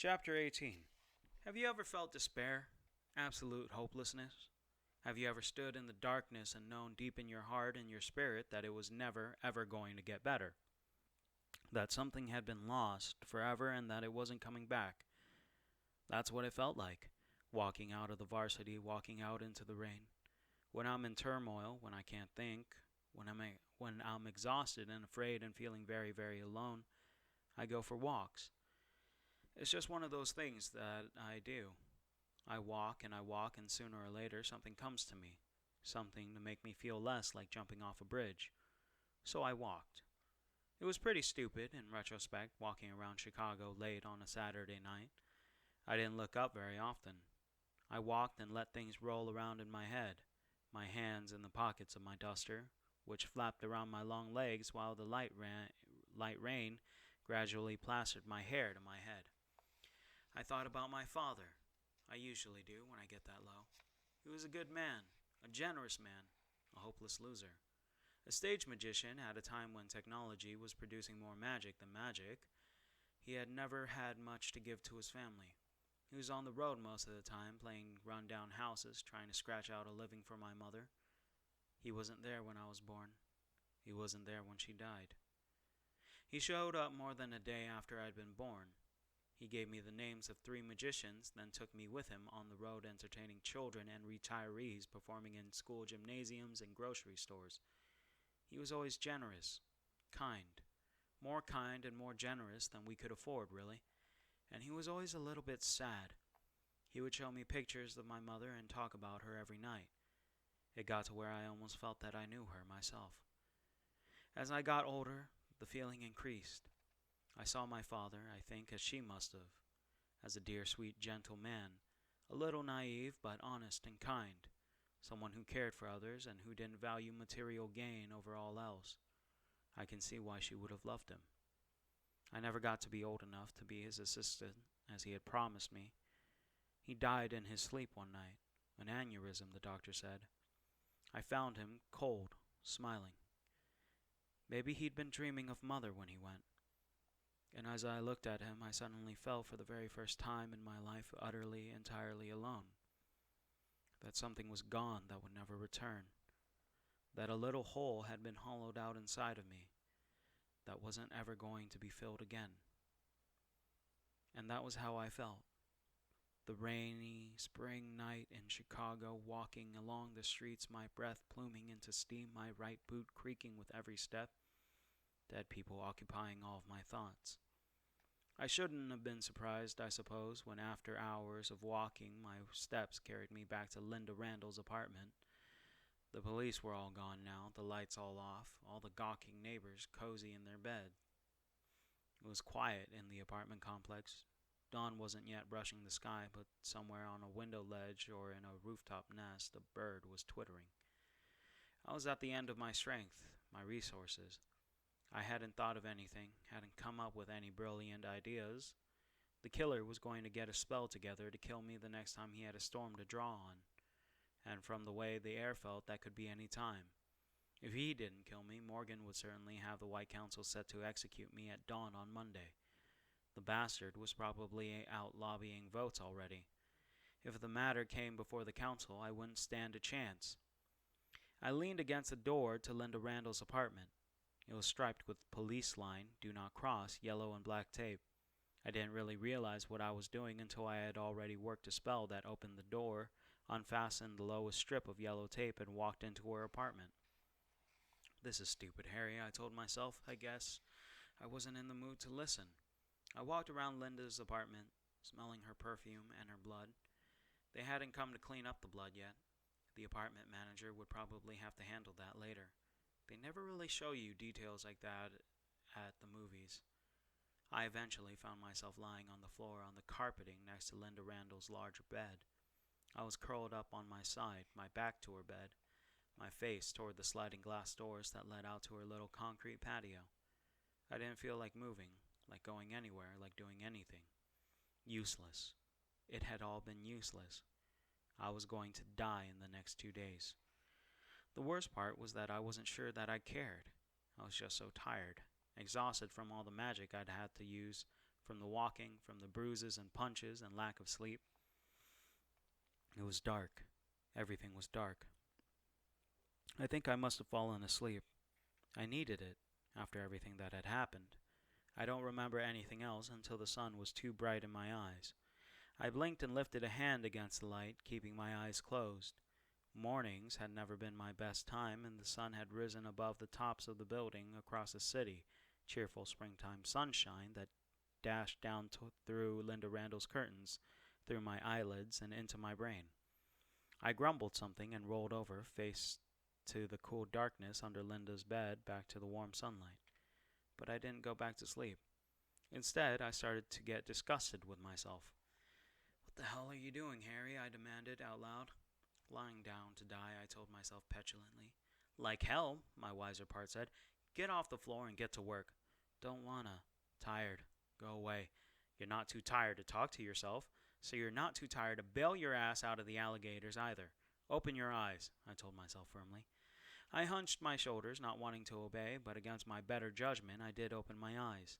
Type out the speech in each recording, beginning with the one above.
Chapter 18. Have you ever felt despair? Absolute hopelessness? Have you ever stood in the darkness and known deep in your heart and your spirit that it was never, ever going to get better? That something had been lost forever and that it wasn't coming back? That's what it felt like, walking out of the varsity, walking out into the rain. When I'm in turmoil, when I can't think, when I'm exhausted and afraid and feeling very, very alone, I go for walks. It's just one of those things that I do. I walk and sooner or later something comes to me. Something to make me feel less like jumping off a bridge. So I walked. It was pretty stupid, in retrospect, walking around Chicago late on a Saturday night. I didn't look up very often. I walked and let things roll around in my head, my hands in the pockets of my duster, which flapped around my long legs while the light rain gradually plastered my hair to my head. I thought about my father. I usually do when I get that low. He was a good man, a generous man, a hopeless loser. A stage magician at a time when technology was producing more magic than magic. He had never had much to give to his family. He was on the road most of the time, playing run-down houses, trying to scratch out a living for my mother. He wasn't there when I was born. He wasn't there when she died. He showed up more than a day after I'd been born. He gave me the names of 3 magicians, then took me with him on the road entertaining children and retirees performing in school gymnasiums and grocery stores. He was always generous, kind, more kind and more generous than we could afford, really. And he was always a little bit sad. He would show me pictures of my mother and talk about her every night. It got to where I almost felt that I knew her myself. As I got older, the feeling increased. I saw my father, I think, as she must have, as a dear, sweet, gentle man, a little naive but honest and kind, someone who cared for others and who didn't value material gain over all else. I can see why she would have loved him. I never got to be old enough to be his assistant, as he had promised me. He died in his sleep one night, an aneurysm, the doctor said. I found him cold, smiling. Maybe he'd been dreaming of Mother when he went. And as I looked at him, I suddenly felt for the very first time in my life utterly, entirely alone. That something was gone that would never return. That a little hole had been hollowed out inside of me that wasn't ever going to be filled again. And that was how I felt. The rainy spring night in Chicago, walking along the streets, my breath pluming into steam, my right boot creaking with every step, dead people occupying all of my thoughts. I shouldn't have been surprised, I suppose, when after hours of walking my steps carried me back to Linda Randall's apartment. The police were all gone now, the lights all off, all the gawking neighbors cozy in their bed. It was quiet in the apartment complex. Dawn wasn't yet brushing the sky, but somewhere on a window ledge or in a rooftop nest a bird was twittering. I was at the end of my strength, my resources. I hadn't thought of anything, hadn't come up with any brilliant ideas. The killer was going to get a spell together to kill me the next time he had a storm to draw on. And from the way the air felt, that could be any time. If he didn't kill me, Morgan would certainly have the White Council set to execute me at dawn on Monday. The bastard was probably out lobbying votes already. If the matter came before the council, I wouldn't stand a chance. I leaned against the door to Linda Randall's apartment. It was striped with police line, do not cross, yellow and black tape. I didn't really realize what I was doing until I had already worked a spell that opened the door, unfastened the lowest strip of yellow tape, and walked into her apartment. This is stupid, Harry, I told myself. I guess I wasn't in the mood to listen. I walked around Linda's apartment, smelling her perfume and her blood. They hadn't come to clean up the blood yet. The apartment manager would probably have to handle that later. They never really show you details like that at the movies. I eventually found myself lying on the floor on the carpeting next to Linda Randall's large bed. I was curled up on my side, my back to her bed, my face toward the sliding glass doors that led out to her little concrete patio. I didn't feel like moving, like going anywhere, like doing anything. Useless. It had all been useless. I was going to die in the next 2 days. The worst part was that I wasn't sure that I cared. I was just so tired, exhausted from all the magic I'd had to use from the walking, from the bruises and punches and lack of sleep. It was dark. Everything was dark. I think I must have fallen asleep. I needed it, after everything that had happened. I don't remember anything else until the sun was too bright in my eyes. I blinked and lifted a hand against the light, keeping my eyes closed. Mornings had never been my best time, and the sun had risen above the tops of the building across the city, cheerful springtime sunshine that dashed down through Linda Randall's curtains, through my eyelids, and into my brain. I grumbled something and rolled over, face to the cool darkness under Linda's bed, back to the warm sunlight. But I didn't go back to sleep. Instead, I started to get disgusted with myself. "What the hell are you doing, Harry?" I demanded out loud. "Lying down to die," I told myself petulantly. "Like hell," my wiser part said. "Get off the floor and get to work." "Don't wanna. Tired. Go away." "You're not too tired to talk to yourself, so you're not too tired to bail your ass out of the alligators either. Open your eyes," I told myself firmly. I hunched my shoulders, not wanting to obey, but against my better judgment I did open my eyes.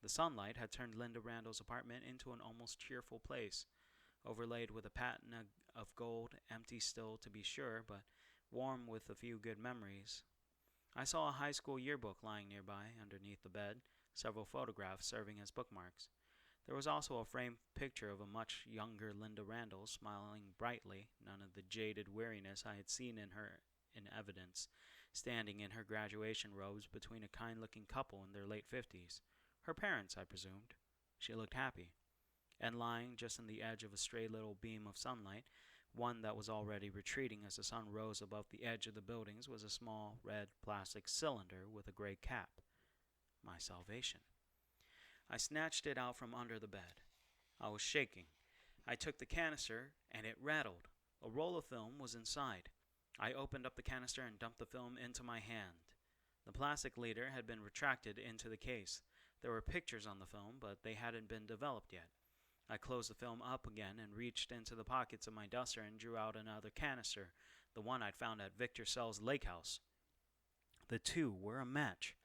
The sunlight had turned Linda Randall's apartment into an almost cheerful place, overlaid with a patina of gold, empty still to be sure, but warm with a few good memories. I saw a high school yearbook lying nearby, underneath the bed, several photographs serving as bookmarks. There was also a framed picture of a much younger Linda Randall, smiling brightly, none of the jaded weariness I had seen in her in evidence, standing in her graduation robes between a kind-looking couple in their late 50s. Her parents, I presumed. She looked happy. And lying just on the edge of a stray little beam of sunlight, one that was already retreating as the sun rose above the edge of the buildings, was a small red plastic cylinder with a gray cap. My salvation. I snatched it out from under the bed. I was shaking. I took the canister, and it rattled. A roll of film was inside. I opened up the canister and dumped the film into my hand. The plastic leader had been retracted into the case. There were pictures on the film, but they hadn't been developed yet. I closed the film up again and reached into the pockets of my duster and drew out another canister, the one I'd found at Victor Sell's lake house. The two were a match.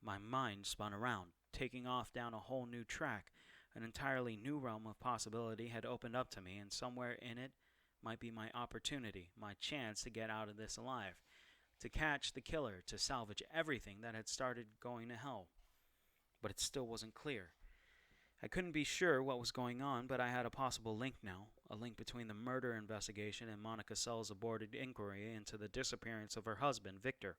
My mind spun around, taking off down a whole new track. An entirely new realm of possibility had opened up to me, and somewhere in it might be my opportunity, my chance to get out of this alive, to catch the killer, to salvage everything that had started going to hell. But it still wasn't clear. I couldn't be sure what was going on, but I had a possible link now, a link between the murder investigation and Monica Sell's aborted inquiry into the disappearance of her husband, Victor.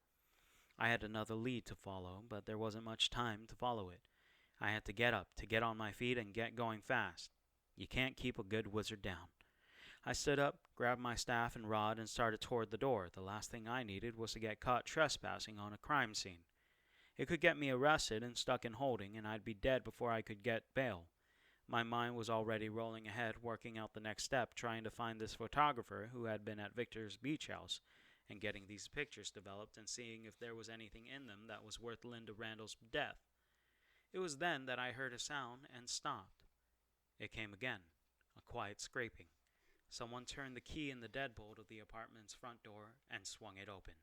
I had another lead to follow, but there wasn't much time to follow it. I had to get up, to get on my feet and get going fast. You can't keep a good wizard down. I stood up, grabbed my staff and rod, and started toward the door. The last thing I needed was to get caught trespassing on a crime scene. It could get me arrested and stuck in holding, and I'd be dead before I could get bail. My mind was already rolling ahead, working out the next step, trying to find this photographer who had been at Victor's beach house, and getting these pictures developed and seeing if there was anything in them that was worth Linda Randall's death. It was then that I heard a sound and stopped. It came again, a quiet scraping. Someone turned the key in the deadbolt of the apartment's front door and swung it open.